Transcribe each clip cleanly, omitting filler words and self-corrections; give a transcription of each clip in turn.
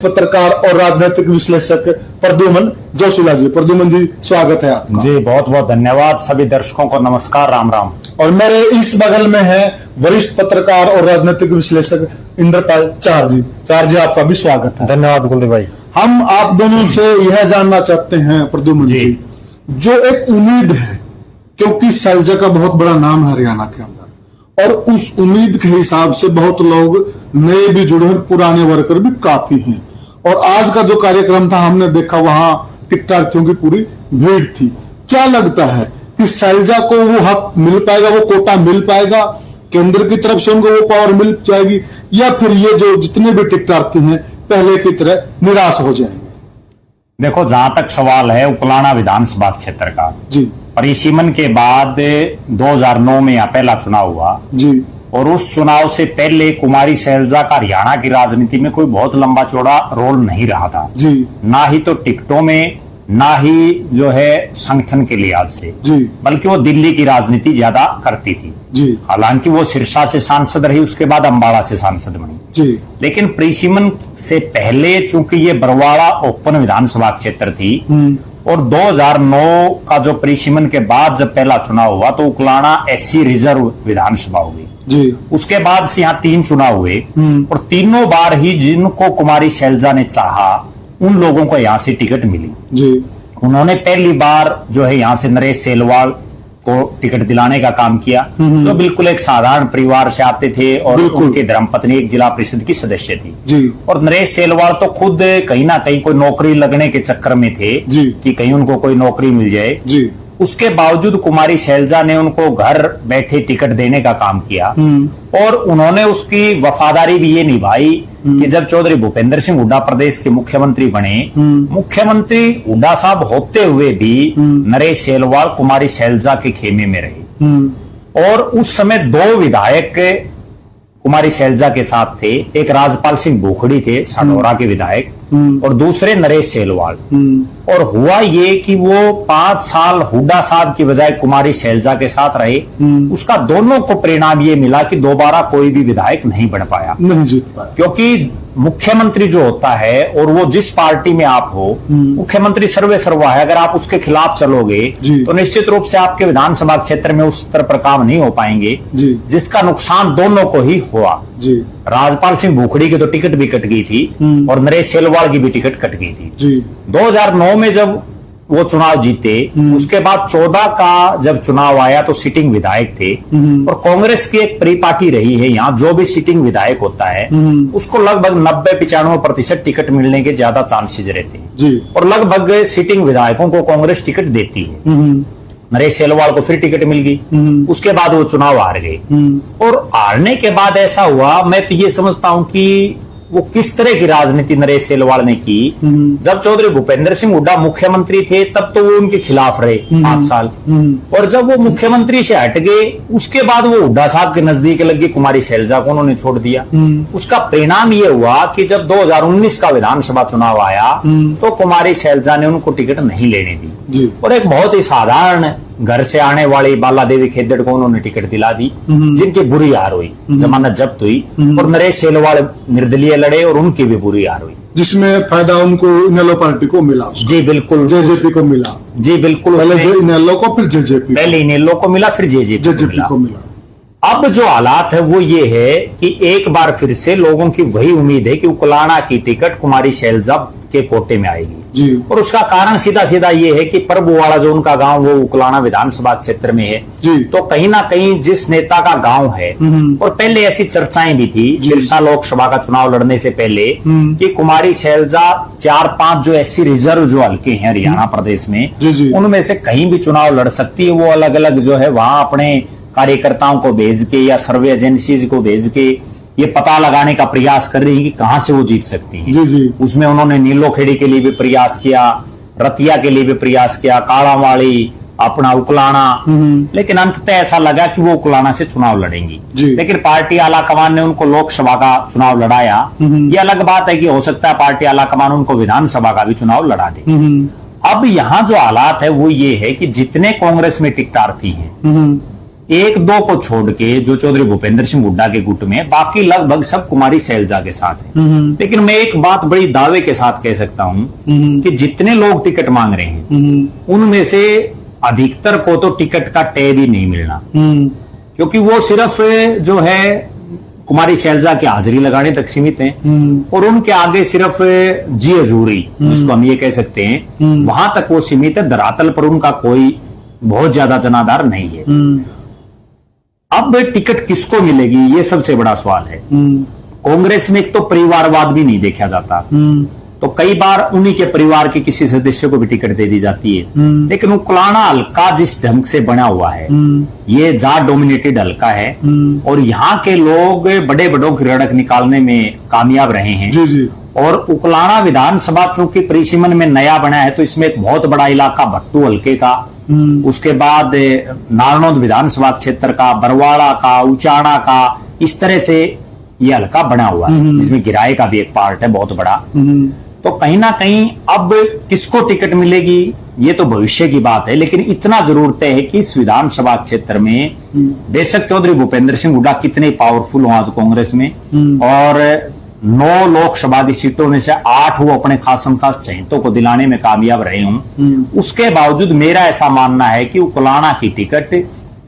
पत्रकार और राजनीतिक विश्लेषक प्रद्युमन जोशीला जी। प्रद्युमन जी, स्वागत है आपका। जी बहुत बहुत धन्यवाद। सभी दर्शकों को नमस्कार, राम राम। और मेरे इस बगल में है वरिष्ठ पत्रकार और राजनीतिक विश्लेषक इंद्रपाल चार जी। चार जी, आपका भी स्वागत है। धन्यवाद कुलदीप भाई। हम आप दोनों से यह जानना चाहते हैं प्रद्युमन जी, जो एक उम्मीद है, क्योंकि शैलजा का बहुत बड़ा नाम है हरियाणा के अंदर, और उस उम्मीद के हिसाब से बहुत लोग नए भी जुड़े हैं, पुराने वर्कर भी काफी हैं। और आज का जो कार्यक्रम था हमने देखा, वहां टिकटार्थियों की पूरी भीड़ थी। क्या लगता है कि शैलजा को वो हक मिल पाएगा, वो कोटा मिल पाएगा, केंद्र की तरफ से उनको वो पावर मिल जाएगी, या फिर ये जो जितने भी टिकटार्थी हैं पहले की तरह निराश हो जाएंगे? देखो, जहां तक सवाल है उकलाना विधानसभा क्षेत्र का, जी, परिसीमन के बाद 2009 में यहाँ पहला चुनाव हुआ जी, और उस चुनाव से पहले कुमारी शैलजा का हरियाणा की राजनीति में कोई बहुत लंबा चौड़ा रोल नहीं रहा था। जी, ना ही तो टिकटों में, ना ही जो है संगठन के लिहाज से, जी, बल्कि वो दिल्ली की राजनीति ज्यादा करती थी। जी, हालांकि वो सिरसा से सांसद रही, उसके बाद अंबाला से सांसद बनी। जी, लेकिन परिसीमन से पहले चूंकि ये बरवाड़ा ओपन विधानसभा क्षेत्र थी, और 2009 का जो परिसीमन के बाद जब पहला चुनाव हुआ तो उकलाना एससी रिजर्व विधानसभा हो गई। जी, उसके बाद से यहाँ 3 चुनाव हुए, और तीनों बार ही जिनको कुमारी शैलजा ने चाहा उन लोगों को यहाँ से टिकट मिली। जी, उन्होंने पहली बार जो है यहाँ से नरेश सेलवाल को टिकट दिलाने का काम किया, जो बिल्कुल एक साधारण परिवार से आते थे, और उनकी धर्मपत्नी एक जिला परिषद की सदस्य थी। जी, और नरेश सेलवाल तो खुद कहीं ना कहीं कोई नौकरी लगने के चक्कर में थे कि कहीं उनको कोई नौकरी मिल जाए। जी, उसके बावजूद कुमारी शैलजा ने उनको घर बैठे टिकट देने का काम किया, और उन्होंने उसकी वफादारी भी ये निभाई कि जब चौधरी भूपेंद्र सिंह हुड्डा प्रदेश के मुख्यमंत्री बने, मुख्यमंत्री हुड्डा साहब होते हुए भी नरेश सेलवाल कुमारी शैलजा के खेमे में रहे। और उस समय 2 विधायक कुमारी शैलजा के साथ थे, एक राजपाल सिंह भूखड़ी थे साडोरा के विधायक, और दूसरे नरेश सेलवाल। और हुआ ये कि वो 5 साल हुड्डा साहब की बजाय कुमारी शैलजा के साथ रहे। उसका दोनों को परिणाम ये मिला कि दोबारा कोई भी विधायक नहीं बन पाया, नहीं जीत पाया। क्योंकि मुख्यमंत्री जो होता है, और वो जिस पार्टी में आप हो, मुख्यमंत्री सर्वे सर्वा है। अगर आप उसके खिलाफ चलोगे तो निश्चित रूप से आपके विधानसभा क्षेत्र में उस स्तर पर काम नहीं हो पाएंगे, जिसका नुकसान दोनों को ही हुआ। जी, राजपाल सिंह भूखड़ी की तो टिकट भी कट गई थी, और नरेश सेलवाल की भी टिकट कट गई थी। जी, 2009 में जब वो चुनाव जीते, उसके बाद 14 का जब चुनाव आया तो सिटिंग विधायक थे, और कांग्रेस की एक परिपाटी रही है यहाँ, जो भी सिटिंग विधायक होता है उसको लगभग 90-95% टिकट मिलने के ज्यादा चांसेस रहते हैं। जी, और लगभग सिटिंग विधायकों को कांग्रेस टिकट देती है। नरेश सेलवाल को फिर टिकट मिल गई, उसके बाद वो चुनाव हार गए। और हारने के बाद ऐसा हुआ, मैं तो ये समझता हूं कि वो किस तरह की राजनीति नरेश सेलवाल ने की। जब चौधरी भूपेंद्र सिंह हुड्डा मुख्यमंत्री थे तब तो वो उनके खिलाफ रहे 5 साल, और जब वो मुख्यमंत्री से हट गए उसके बाद वो हुड्डा साहब के नजदीक लगी कुमारी शैलजा को उन्होंने छोड़ दिया। उसका परिणाम ये हुआ कि जब 2019 का विधानसभा चुनाव आया तो कुमारी शैलजा ने उनको टिकट नहीं लेने दी, और एक बहुत ही साधारण घर से आने वाली बाला देवी खेदड़ को उन्होंने टिकट दिला दी, जिनकी बुरी हार हुई, जमानत जब्त हुई, और नरेश सेलवाल निर्दलीय लड़े और उनकी भी बुरी हार हुई, जिसमें फायदा उनको इनेलो पार्टी को मिला। जी बिल्कुल, जेजेपी को मिला। जी बिल्कुल, पहले इनेलो को, फिर जेजेपी, पहले इनेलो को मिला, फिर जेजेपी को मिला। अब जो हालात है वो ये है कि एक बार फिर से लोगों की वही उम्मीद है कि उकलाना की टिकट कुमारी शैलजा के कोटे में आएगी। जी, और उसका कारण सीधा सीधा ये है कि प्रभुवाड़ा जो उनका गांव वो उकलाना विधानसभा क्षेत्र में है। जी, तो कहीं ना कहीं जिस नेता का गांव है, और पहले ऐसी चर्चाएं भी थी सिरसा लोकसभा का चुनाव लड़ने से पहले कि कुमारी शैलजा 4-5 जो एससी रिजर्व जो हल्के हैं हरियाणा प्रदेश में, उनमें से कहीं भी चुनाव लड़ सकती है। वो अलग अलग जो है वहां अपने कार्यकर्ताओं को भेज के या सर्वे एजेंसीज को भेज के ये पता लगाने का प्रयास कर रही है कि कहां से वो जीत सकती है। जी, जी, उसमें उन्होंने नीलोखेड़ी के लिए भी प्रयास किया, रतिया के लिए भी प्रयास किया, कालावाड़ी, अपना उकलाना, लेकिन अंततः ऐसा लगा कि वो उकलाना से चुनाव लड़ेंगी। लेकिन पार्टी आलाकमान ने उनको लोकसभा का चुनाव लड़ाया। ये अलग बात है कि हो सकता है पार्टी आलाकमान उनको विधानसभा का भी चुनाव लड़ा दे। अब यहाँ जो हालात है वो ये है कि जितने कांग्रेस में टिकटार्थी हैं एक दो को छोड़ के जो चौधरी भूपेंद्र सिंह हुड्डा के गुट में, बाकी लगभग सब कुमारी शैलजा के साथ है। लेकिन मैं एक बात बड़ी दावे के साथ कह सकता हूं कि जितने लोग टिकट मांग रहे हैं उनमें से अधिकतर को तो टिकट का टैग ही नहीं मिलना, क्योंकि वो सिर्फ जो है कुमारी शैलजा की हाजिरी लगाने तक सीमित हैं और उनके आगे सिर्फ जी हजूरी, जिसको हम ये कह सकते हैं, वहां तक वो सीमित है। धरातल पर उनका कोई बहुत ज्यादा जनाधार नहीं है। अब टिकट किसको मिलेगी, ये सबसे बड़ा सवाल है। कांग्रेस में एक तो परिवारवाद भी नहीं देखा जाता, तो कई बार उन्हीं के परिवार के किसी सदस्य को भी टिकट दे दी जाती है। लेकिन उकलाना हल्का जिस ढंग से बना हुआ है, ये जाट डोमिनेटेड हल्का है और यहाँ के लोग बड़े बड़ों की रड़क निकालने में कामयाब रहे हैं। जी जी। और उकलाना विधानसभा चूंकि परिसीमन में नया बना है, तो इसमें एक बहुत बड़ा इलाका भट्टू हल्के का, उसके बाद नारनौंद विधानसभा क्षेत्र का, बरवाड़ा का, उचाना का, इस तरह से ये हल्का बना हुआ है, जिसमें गिराए का भी एक पार्ट है बहुत बड़ा। तो कहीं ना कहीं अब किसको टिकट मिलेगी ये तो भविष्य की बात है, लेकिन इतना जरूर तय है कि इस विधानसभा क्षेत्र में बेशक चौधरी भूपेंद्र सिंह हुड्डा कितने पावरफुल हो आज कांग्रेस में, और 9 लोकसभा की सीटों में से 8 वो अपने खासम खास चहेतों को दिलाने में कामयाब रहे हों, उसके बावजूद मेरा ऐसा मानना है कि उकलाना की टिकट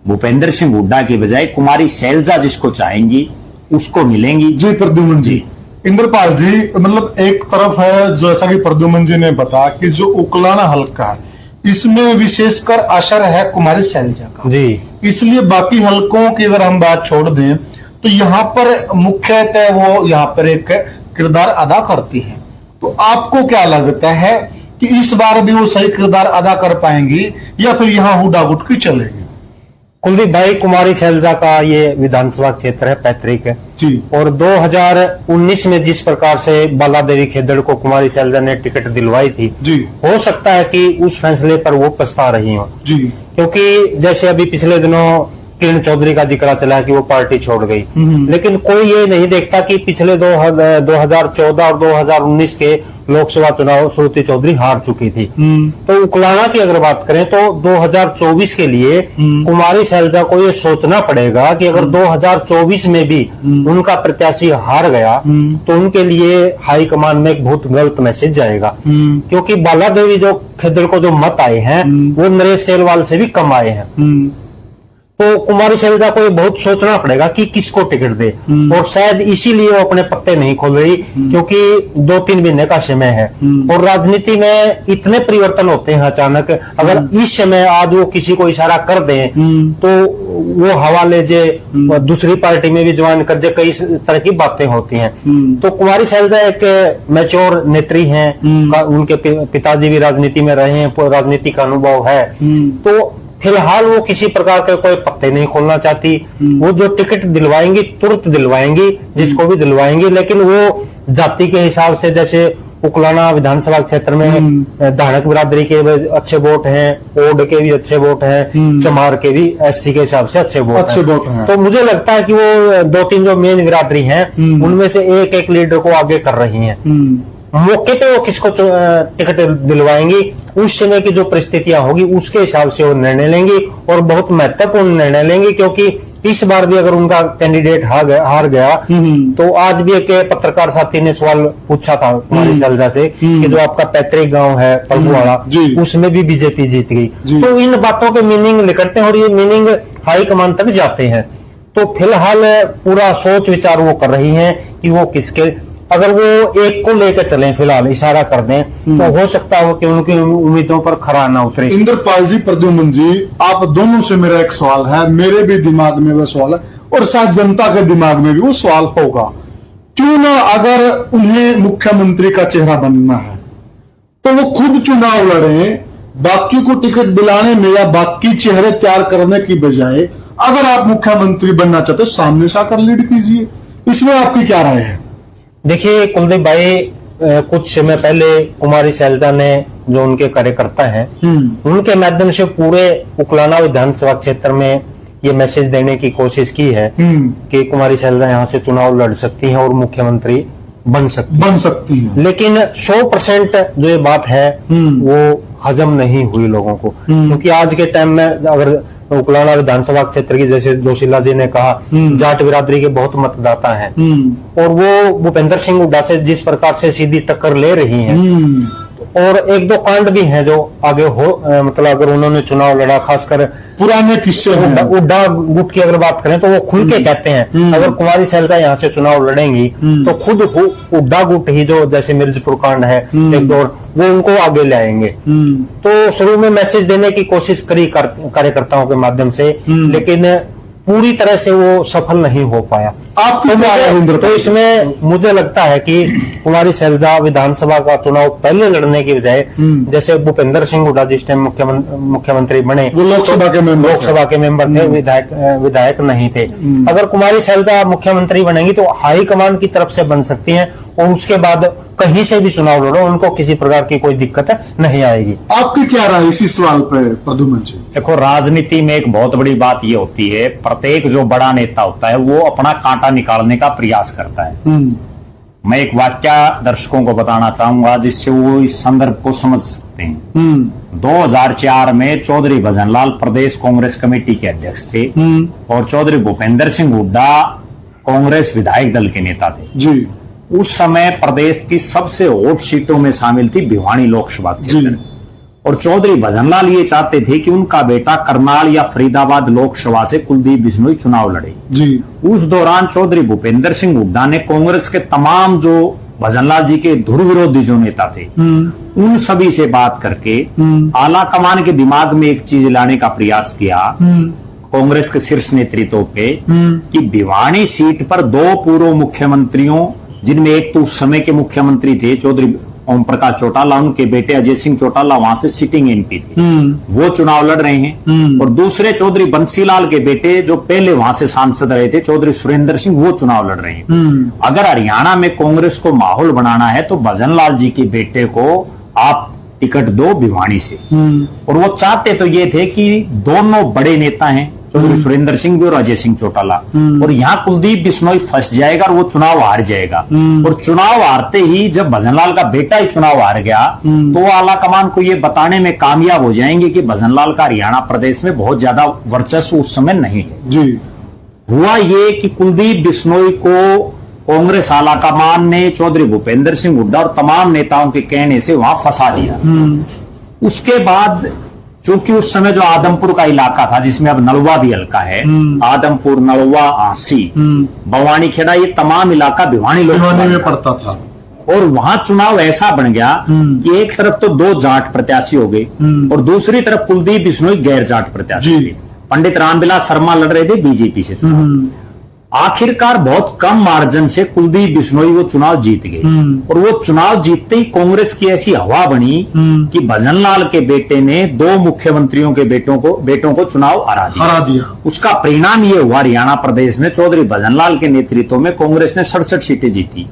भूपेंद्र सिंह हुड्डा की बजाय कुमारी शैलजा जिसको चाहेंगी उसको मिलेंगी। जी प्रद्युमन जी, इंद्रपाल जी, मतलब एक तरफ है जैसा कि प्रद्युमन जी ने बताया कि जो उकलाना हल्का है इसमें विशेषकर असर है कुमारी शैलजा का जी, इसलिए बाकी हलकों की अगर हम बात छोड़ दें तो यहाँ पर मुख्यतः वो यहाँ पर एक किरदार अदा करती हैं। तो आपको क्या लगता है कि इस बार भी वो सही किरदार अदा कर पाएंगी या फिर यहाँ हुड्डा गुट की चलेगी? कुलदीप भाई, कुमारी शैलजा का ये विधानसभा क्षेत्र है, पैतृक है जी, और 2019 में जिस प्रकार से बाला देवी खेदड़ को कुमारी शैलजा ने टिकट दिलवाई थी जी, हो सकता है कि उस फैसले पर वो पछता रही हो, जी, क्योंकि जैसे अभी पिछले दिनों किरण चौधरी का जिक्र चला कि वो पार्टी छोड़ गई, लेकिन कोई ये नहीं देखता कि पिछले 2014 और 2019 के लोकसभा चुनाव श्रुति चौधरी हार चुकी थी। तो उकलाना की अगर बात करें तो 2024 के लिए कुमारी शैलजा को ये सोचना पड़ेगा कि अगर 2024 में भी उनका प्रत्याशी हार गया तो उनके लिए हाईकमान में एक बहुत गलत मैसेज जाएगा, क्योंकि बाला देवी जो खेदड़ को जो मत आए हैं वो नरेश सेलवाल से भी कम आए हैं। तो कुमारी शैलजा को ये बहुत सोचना पड़ेगा कि किसको टिकट दे, और शायद इसीलिए वो अपने पत्ते नहीं खोल रही, क्योंकि 2-3 महीने का समय है और राजनीति में इतने परिवर्तन होते हैं अचानक। अगर इस समय आज वो किसी को इशारा कर दें तो वो हवाले जे दूसरी पार्टी में भी ज्वाइन कर दे, कई तरह की बातें होती हैं। तो कुमारी शैलजा एक मैच्योर नेत्री हैं, उनके पिताजी भी राजनीति में रहे हैं, राजनीति का अनुभव है, तो फिलहाल वो किसी प्रकार के कोई पत्ते नहीं खोलना चाहती। वो जो टिकट दिलवाएंगी तुरंत दिलवाएंगी, जिसको भी दिलवाएंगी, लेकिन वो जाति के हिसाब से, जैसे उकलाना विधानसभा क्षेत्र में धानक बिरादरी के भी अच्छे वोट हैं, ओड के भी अच्छे वोट हैं, चमार के भी एससी के हिसाब से अच्छे वोट हैं। तो मुझे लगता है कि वो 2-3 जो मेन बिरादरी हैं उनमें से एक लीडर को आगे कर रही हैं। मौके पे वो किसको टिकट दिलवाएंगी, उस समय की जो परिस्थितियां होगी उसके हिसाब से वो निर्णय लेंगी, और बहुत महत्वपूर्ण निर्णय लेंगी, क्योंकि इस बार भी अगर उनका कैंडिडेट हार गया तो आज भी एक पत्रकार साथी ने सवाल पूछा था कुमारी शैलजा से कि जो आपका पैतृक गांव है पलगुवाड़ा, उसमें भी बीजेपी जीत गई। तो इन बातों के मीनिंग निकलते हैं और ये मीनिंग हाईकमान तक जाते हैं। तो फिलहाल पूरा सोच विचार वो कर रही है कि वो किसके, अगर वो एक को लेकर चलें, फिलहाल इशारा कर दें, तो हो सकता हो कि उनकी उम्मीदों पर खरा ना उतरे। इंद्रपाल जी, प्रद्युमन जी, आप दोनों से मेरा एक सवाल है, मेरे भी दिमाग में वो सवाल है और शायद जनता के दिमाग में भी वो सवाल होगा, क्यों ना अगर उन्हें मुख्यमंत्री का चेहरा बनना है तो वो खुद चुनाव लड़े, बाकी को टिकट दिलाने में या बाकी चेहरे तैयार करने की बजाय अगर आप मुख्यमंत्री बनना चाहते हो सामने से आकर लीड कीजिए। इसमें आपकी क्या राय है? देखिए कुलदीप भाई, कुछ समय पहले कुमारी शैलजा ने जो उनके कार्यकर्ता हैं उनके माध्यम से पूरे उकलाना विधानसभा क्षेत्र में ये मैसेज देने की कोशिश की है कि कुमारी शैलजा यहाँ से चुनाव लड़ सकती हैं और मुख्यमंत्री बन सकती है। लेकिन 100% जो ये बात है वो हजम नहीं हुई लोगों को, क्योंकि आज के टाइम में अगर उकलाना विधानसभा क्षेत्र की, जैसे जोशीला जी ने कहा, जाट बिरादरी के बहुत मतदाता हैं और वो भूपेंद्र सिंह हुड्डा से जिस प्रकार से सीधी टक्कर ले रही हैं, और एक दो कांड भी हैं जो आगे हो, मतलब अगर उन्होंने चुनाव लड़ा, खासकर पुराने किस्से हैं। हुड्डा गुट की अगर बात करें तो वो खुल के कहते हैं अगर कुमारी सैलजा यहाँ से चुनाव लड़ेंगी तो खुद हुड्डा गुट ही, जो जैसे मिर्जपुर कांड है एक दौर, वो उनको आगे ले आएंगे। तो शुरू में मैसेज देने की कोशिश करी कार्यकर्ताओं के माध्यम से, लेकिन पूरी तरह से वो सफल नहीं हो पाया। आपको क्या है? तो इसमें मुझे लगता है कि कुमारी सैलजा विधानसभा का चुनाव पहले लड़ने की बजाय, जैसे भूपेंद्र सिंह हुड्डा जिस टाइम मुख्यमंत्री बने, वो लोकसभा के मेंबर थे, विधायक नहीं थे। अगर कुमारी सैलजा मुख्यमंत्री बनेंगी तो हाईकमान की तरफ से बन सकती हैं और उसके बाद कहीं से भी चुनाव लड़ो, उनको किसी प्रकार की कोई दिक्कत नहीं आएगी। आपकी क्या राय इसी सवाल पे प्रद्युम्न जी? देखो, राजनीति में एक बहुत बड़ी बात ये होती है, प्रत्येक जो बड़ा नेता होता है वो अपना कांटा निकालने का प्रयास करता है। मैं एक वाक्य दर्शकों को बताना चाहूंगा जिससे वो इस संदर्भ को समझ सकते हैं। 2004 में चौधरी भजनलाल प्रदेश कांग्रेस कमेटी के अध्यक्ष थे और चौधरी भूपेंद्र सिंह हुड्डा कांग्रेस विधायक दल के नेता थे जी। उस समय प्रदेश की सबसे हॉट सीटों में शामिल थी भिवानी लोकसभा क्षेत्र, और चौधरी भजनलाल ये चाहते थे कि उनका बेटा करनाल या फरीदाबाद लोकसभा से कुलदीप बिश्नोई चुनाव लड़े जी। उस दौरान चौधरी भूपेंद्र सिंह हुड्डा ने कांग्रेस के तमाम जो भजनलाल जी के धुर विरोधी जो नेता थे उन सभी से बात करके आला कमान के दिमाग में एक चीज लाने का प्रयास किया कांग्रेस के शीर्ष नेतृत्व पे कि भिवानी सीट पर दो पूर्व मुख्यमंत्रियों, जिनमें एक तो उस समय के मुख्यमंत्री थे चौधरी ओम प्रकाश चौटाला, उनके बेटे अजय सिंह चौटाला वहां से सिटिंग एमपी थे, वो चुनाव लड़ रहे हैं, और दूसरे चौधरी बंसीलाल के बेटे जो पहले वहां से सांसद रहे थे चौधरी सुरेंद्र सिंह, वो चुनाव लड़ रहे हैं। अगर हरियाणा में कांग्रेस को माहौल बनाना है तो भजनलाल जी के बेटे को आप टिकट दो भिवानी से, और वो चाहते तो ये थे कि दोनों बड़े नेता हैं चौधरी सुरेंद्र सिंह भी और अजय सिंह चौटाला, और यहाँ कुलदीप बिश्नोई फंस जाएगा और वो चुनाव हार जाएगा, और चुनाव हारते ही जब भजनलाल का बेटा ही चुनाव हार गया तो वो आला कमान को ये बताने में कामयाब हो जाएंगे कि भजनलाल का हरियाणा प्रदेश में बहुत ज्यादा वर्चस्व उस समय नहीं है जी। हुआ ये कि कुलदीप बिश्नोई को कांग्रेस आला कमान ने चौधरी भूपेंद्र सिंह हुड्डा और तमाम नेताओं के कहने से वहां फंसा दिया। उसके बाद चूंकि उस समय जो आदमपुर का इलाका था जिसमें अब नलवा भी हल्का है, आदमपुर, नलवा, आंसी, बवानी खेड़ा, ये तमाम इलाका भिवानी लोकसभा में पड़ता था, और वहां चुनाव ऐसा बन गया कि एक तरफ तो दो जाट प्रत्याशी हो गए और दूसरी तरफ कुलदीप बिश्नोई गैर जाट प्रत्याशी थे। पंडित रामविलास शर्मा लड़ रहे थे बीजेपी से चुनाव। आखिरकार बहुत कम मार्जिन से कुलदीप बिश्नोई वो चुनाव जीत गए, और वो चुनाव जीतते ही कांग्रेस की ऐसी हवा बनी कि भजनलाल के बेटे ने दो मुख्यमंत्रियों के बेटों को चुनाव हरा दिया। उसका परिणाम ये हुआ हरियाणा प्रदेश में चौधरी भजनलाल के नेतृत्व में कांग्रेस ने 67 सीटें जीती।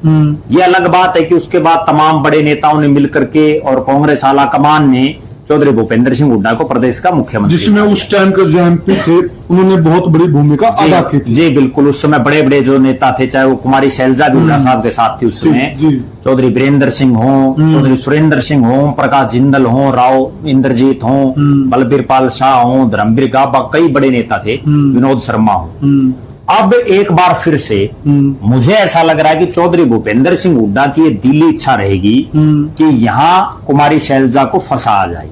ये अलग बात है कि उसके बाद तमाम बड़े नेताओं ने मिलकर के और कांग्रेस आला कमान ने चौधरी भूपेंद्र सिंह हुड्डा को प्रदेश का मुख्यमंत्री, जिसमें उस टाइम के जो एमपी थे उन्होंने बहुत बड़ी भूमिका अदा की थी। जी बिल्कुल, उस समय बड़े बड़े जो नेता थे, चाहे वो कुमारी सैलजा भी हुड्डा साहब के साथ थी उस समय, चौधरी वीरेंद्र सिंह हो, चौधरी सुरेंद्र सिंह हो, प्रकाश जिंदल हो, राव इंद्रजीत हो, बलबीर पाल शाह हो, धर्मवीर गाबा, कई बड़े नेता थे, विनोद शर्मा हो। अब एक बार फिर से मुझे ऐसा लग रहा है कि चौधरी भूपेंद्र सिंह हुड्डा की ये दिली इच्छा रहेगी कि यहाँ कुमारी सैलजा को फंसा जाए,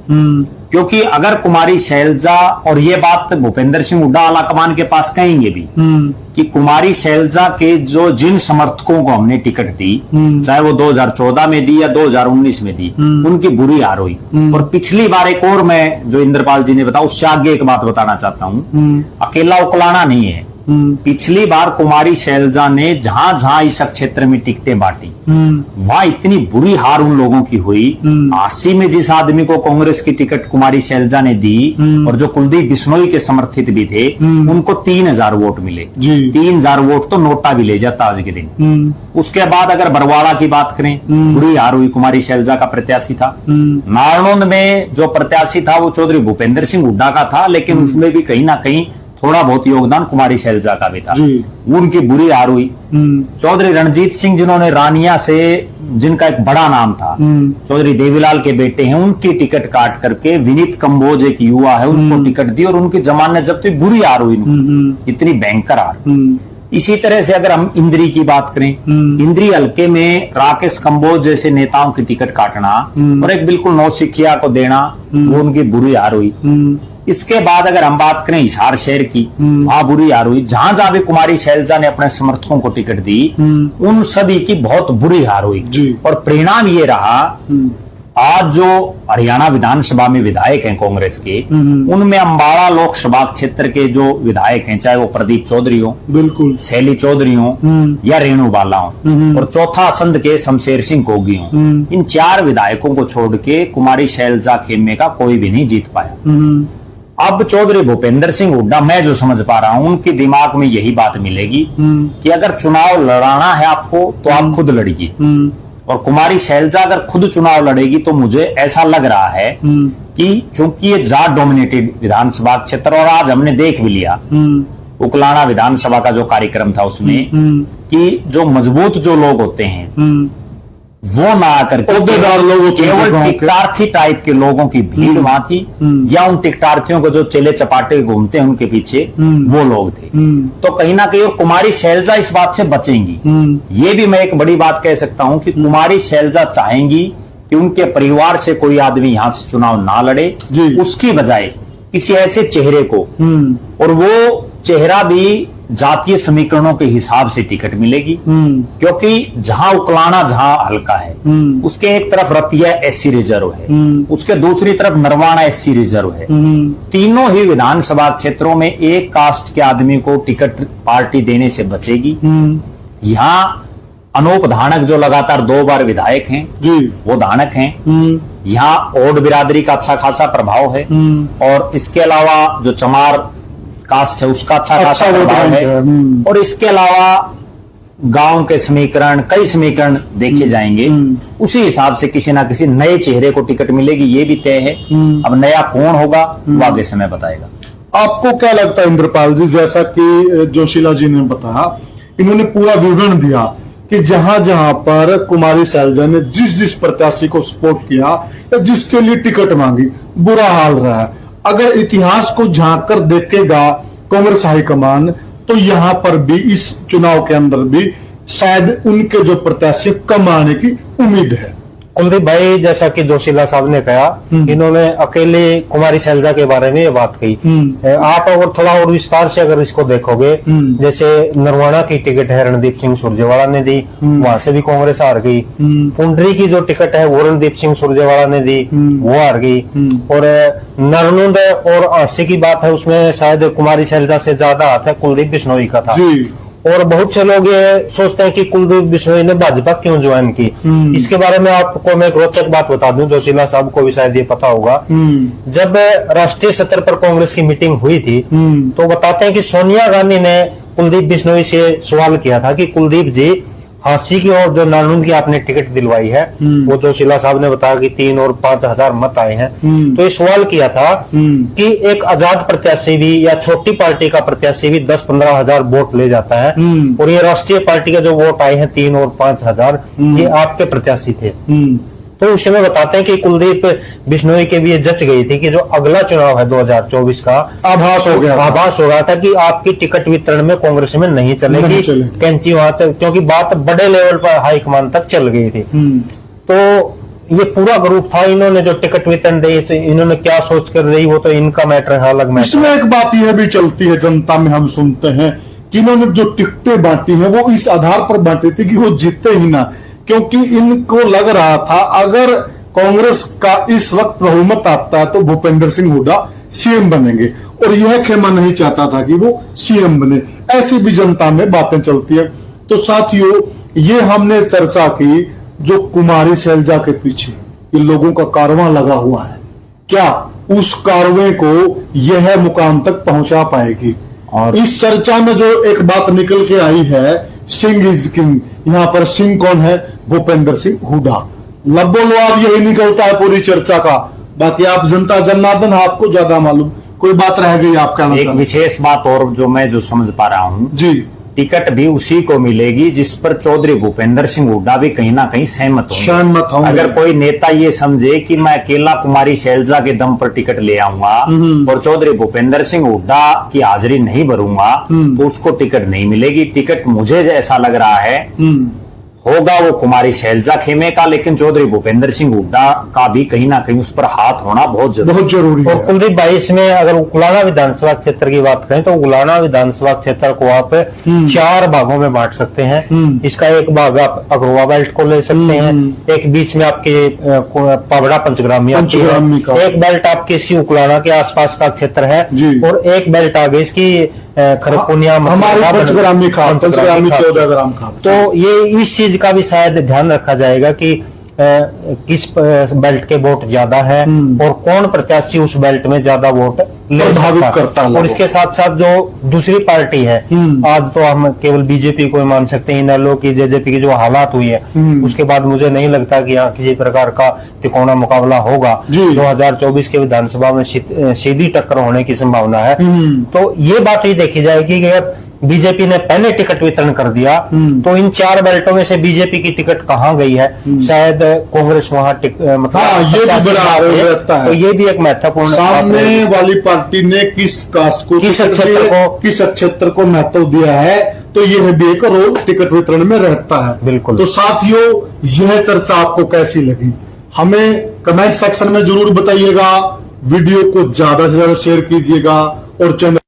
क्योंकि अगर कुमारी सैलजा, और ये बात भूपेंद्र सिंह हुड्डा आला कमान के पास कहेंगे भी कि कुमारी सैलजा के जो जिन समर्थकों को हमने टिकट दी, चाहे वो 2014 में दी या 2019 में दी, उनकी बुरी हार हुई। और पिछली बार एक और मैं जो इंद्रपाल जी ने बताया उससे आगे एक बात बताना चाहता हूँ, अकेला उकलाना नहीं है। पिछली बार कुमारी सैलजा ने जहां जहां इस क्षेत्र में टिकटें बांटी वहां इतनी बुरी हार उन लोगों की हुई। 80 में जिस आदमी को कांग्रेस की टिकट कुमारी सैलजा ने दी और जो कुलदीप बिश्नोई के समर्थित भी थे, उनको 3000 वोट मिले। 3000 वोट तो नोटा भी ले जाता आज के दिन। उसके बाद अगर बरवाड़ा की बात करें, बुरी हार हुई, कुमारी सैलजा का प्रत्याशी था। नारनौंद में जो प्रत्याशी था वो चौधरी भूपेंद्र सिंह हुड्डा का था, लेकिन उसमें भी कहीं ना कहीं थोड़ा बहुत योगदान कुमारी शैलजा का भी था। जी। उनकी बुरी हार हुई। चौधरी रणजीत सिंह जिन्होंने रानिया से, जिनका एक बड़ा नाम था, चौधरी देवीलाल के बेटे हैं, उनकी टिकट काट करके विनीत कंबोज एक युवा है, उनको टिकट दी और उनकी जमानत जब्ती, बुरी हार हुई, इतनी भयंकर हार। इसी तरह से अगर हम इंद्री की बात करें, इंद्री हल्के में राकेश कंबोज जैसे नेताओं की टिकट काटना और एक बिल्कुल नौसिखिया को देना, वो उनकी बुरी हार हुई। इसके बाद अगर हम बात करें हिसार शहर की, वहां बुरी हार हुई। जहां जहां भी कुमारी शैलजा ने अपने समर्थकों को टिकट दी, उन सभी की बहुत बुरी हार हुई। और परिणाम ये रहा, आज जो हरियाणा विधानसभा में विधायक हैं कांग्रेस के, उनमें अंबाला लोकसभा क्षेत्र के जो विधायक हैं, चाहे वो प्रदीप चौधरी हो, बिल्कुल शैली चौधरी हो या रेणु बाला हो, और चौथा संद के शमशेर सिंह गोगी हो, इन 4 विधायकों को छोड़ के कुमारी शैलजा खेमे का कोई भी नहीं जीत पाया। अब चौधरी भूपेंद्र सिंह हुड्डा, मैं जो समझ पा रहा हूं, उनके दिमाग में यही बात मिलेगी कि अगर चुनाव लड़ाना है आपको तो आप खुद लड़िए, और कुमारी शैलजा अगर खुद चुनाव लड़ेगी तो मुझे ऐसा लग रहा है कि चूंकि ये जाट डोमिनेटेड विधानसभा क्षेत्र, और आज हमने देख भी लिया उकलाना विधानसभा का जो कार्यक्रम था उसमें कि जो मजबूत जो लोग होते हैं वो ना आकर केवल टिकटार्थी टाइप के लोगों की भीड़ वहां थी, या उन टिकटार्थियों को जो चेले चपाटे घूमते हैं उनके पीछे वो लोग थे। तो कहीं ना कहीं कुमारी शैलजा इस बात से बचेंगी। ये भी मैं एक बड़ी बात कह सकता हूं कि कुमारी शैलजा चाहेंगी कि उनके परिवार से कोई आदमी यहां से चुनाव ना लड़े, उसकी बजाय किसी ऐसे चेहरे को, और वो चेहरा भी जातीय समीकरणों के हिसाब से टिकट मिलेगी, क्योंकि जहां उकलाना जहां हल्का है, उसके एक तरफ रतिया एससी रिजर्व है, उसके दूसरी तरफ नरवाना एससी रिजर्व है। तीनों ही विधानसभा क्षेत्रों में एक कास्ट के आदमी को टिकट पार्टी देने से बचेगी। यहाँ अनूप धानक जो लगातार 2 बार विधायक हैं, वो धानक हैं। यहाँ ओड बिरादरी का अच्छा खासा प्रभाव है, और इसके अलावा जो चमार कास्ट है उसका अच्छा खासा प्रभाव है, और इसके अलावा गांव के समीकरण, कई समीकरण देखे जाएंगे, उसी हिसाब से किसी ना किसी नए चेहरे को टिकट मिलेगी, ये भी तय है। अब नया कौन होगा वो आगे समय बताएगा। आपको क्या लगता है इंद्रपाल जी, जैसा कि जोशीला जी ने बताया, इन्होंने पूरा विवरण दिया कि जहां जहां पर कुमारी शैलजा ने जिस जिस प्रत्याशी को सपोर्ट किया या जिसके लिए टिकट मांगी, बुरा हाल रहा है। अगर इतिहास को झांक कर देखेगा कांग्रेस हाईकमान, तो यहां पर भी इस चुनाव के अंदर भी शायद उनके जो प्रत्याशी कम आने की उम्मीद है। कुलदीप भाई, जैसा कि जोशीला साहब ने कहा, इन्होंने अकेले कुमारी शैलजा के बारे में ये बात कही। आप अगर थोड़ा और विस्तार से अगर इसको देखोगे, जैसे नरवाना की टिकट है रणदीप सिंह सुरजेवाला ने दी, वहां से भी कांग्रेस हार गई। पुंडरी की जो टिकट है वो रणदीप सिंह सुरजेवाला ने दी, वो हार गई। और नरनुंद और आंसी की बात है, उसमें शायद कुमारी शैलजा से ज्यादा हाथ है कुलदीप बिश्नोई का था। और बहुत से लोग ये सोचते हैं कि कुलदीप बिश्नोई ने भाजपा क्यों ज्वाइन की। इसके बारे में आपको मैं एक रोचक बात बता दूं, जोशीला साहब को भी शायद ये पता होगा। जब राष्ट्रीय स्तर पर कांग्रेस की मीटिंग हुई थी, तो बताते हैं कि सोनिया गांधी ने कुलदीप बिश्नोई से सवाल किया था कि कुलदीप जी, हांसी की और जो नानून की आपने टिकट दिलवाई है, वो जोशीला साहब ने बताया कि 3 और 5,000 मत आए हैं। तो ये सवाल किया था कि एक आजाद प्रत्याशी भी या छोटी पार्टी का प्रत्याशी भी 10-15 हजार वोट ले जाता है, और ये राष्ट्रीय पार्टी के जो वोट आए हैं 3 और 5,000, ये आपके प्रत्याशी थे। तो उस समय बताते हैं कि कुलदीप बिश्नोई के भी ये जच गई थी कि जो अगला चुनाव है 2024 का, आभास हो गया था कि आपकी टिकट वितरण में कांग्रेस में नहीं चलेगी, कैंची वहां तक, क्योंकि बात बड़े लेवल पर हाईकमान तक चल गई थी। तो ये पूरा ग्रुप था, इन्होंने जो टिकट वितरण दी, इन्होंने क्या सोच कर दी वो तो इनका मैटर है, अलग मैटर। इसमें एक बात यह भी चलती है, जनता में हम सुनते हैं कि इन्होंने जो टिकटें बांटी हैं वो इस आधार पर बांटी थी कि वो जीते ही ना, क्योंकि इनको लग रहा था अगर कांग्रेस का इस वक्त बहुमत आता है तो भूपेंद्र सिंह हुड्डा सीएम बनेंगे, और यह खेमा नहीं चाहता था कि वो सीएम बने। ऐसी भी जनता में बातें चलती है। तो साथियों, ये हमने चर्चा की जो कुमारी शैलजा के पीछे इन लोगों का कारवां लगा हुआ है, क्या उस कारवां को यह मुकाम तक पहुंचा पाएगी। और इस चर्चा में जो एक बात निकल के आई है, सिंह इज किंग, यहाँ पर सिंह कौन है? भूपेंद्र सिंह हुड्डा। लबो लुआब यही निकलता है पूरी चर्चा का। बाकी आप जनता जनार्दन, आपको ज्यादा मालूम। कोई बात रह गई आप कहना एक चाहते हैं? विशेष बात और जो मैं जो समझ पा रहा हूँ, जी टिकट भी उसी को मिलेगी जिस पर चौधरी भूपेंद्र सिंह हुड्डा भी कहीं ना कहीं सहमत सहमत होंगे। अगर कोई नेता ये समझे कि मैं अकेला कुमारी शैलजा के दम पर टिकट ले आऊंगा और चौधरी भूपेंद्र सिंह हुड्डा की हाजिरी नहीं भरूंगा तो उसको टिकट नहीं मिलेगी। टिकट मुझे ऐसा लग रहा है होगा वो कुमारी शैलजा खेमे का, लेकिन चौधरी भूपेंद्र सिंह हुड्डा का भी कहीं ना कहीं उस पर हाथ होना बहुत जरूरी है। और कुलदीप भाई, इसमें अगर उकुलाना विधानसभा क्षेत्र की बात करें तो उकुलाना विधानसभा क्षेत्र को आप 4 भागों में बांट सकते हैं। इसका एक भाग आप अग्रवा बेल्ट को ले सकते हैं, एक बीच में आपके पावड़ा पंचग्रामी का, एक बेल्ट आपकी इसकी उकुलाना के आसपास का क्षेत्र है और एक बेल्ट आगे इसकी खरपुनिया हमारी पंचग्रामी 14 ग्राम का। तो ये इस चीज का भी शायद ध्यान रखा जाएगा कि किस बेल्ट के वोट ज्यादा है और कौन प्रत्याशी उस बेल्ट में ज्यादा वोट ले सकता है। और इसके साथ साथ जो दूसरी पार्टी है, आज तो हम केवल बीजेपी को मान सकते हैं, इनेलो की जेजेपी की जो हालात हुई है उसके बाद मुझे नहीं लगता कि यहाँ किसी प्रकार का तिकोना मुकाबला होगा। 2024 के विधानसभा में सीधी टक्कर होने की संभावना है। तो ये बात ही देखी जाएगी कि अगर बीजेपी ने पहले टिकट वितरण कर दिया तो इन 4 बेल्टों में से बीजेपी की टिकट कहाँ गई है, शायद कांग्रेस वहां ये भी बड़ा रहता है। तो ये भी एक महत्वपूर्ण, सामने वाली पार्टी ने किस कास्ट को, किस क्षेत्र को महत्व दिया है, तो यह भी एक रोल टिकट वितरण में रहता है। बिल्कुल। तो साथियों, यह चर्चा आपको कैसी लगी हमें कमेंट सेक्शन में जरूर बताइएगा। वीडियो को ज्यादा से ज्यादा शेयर कीजिएगा और चैनल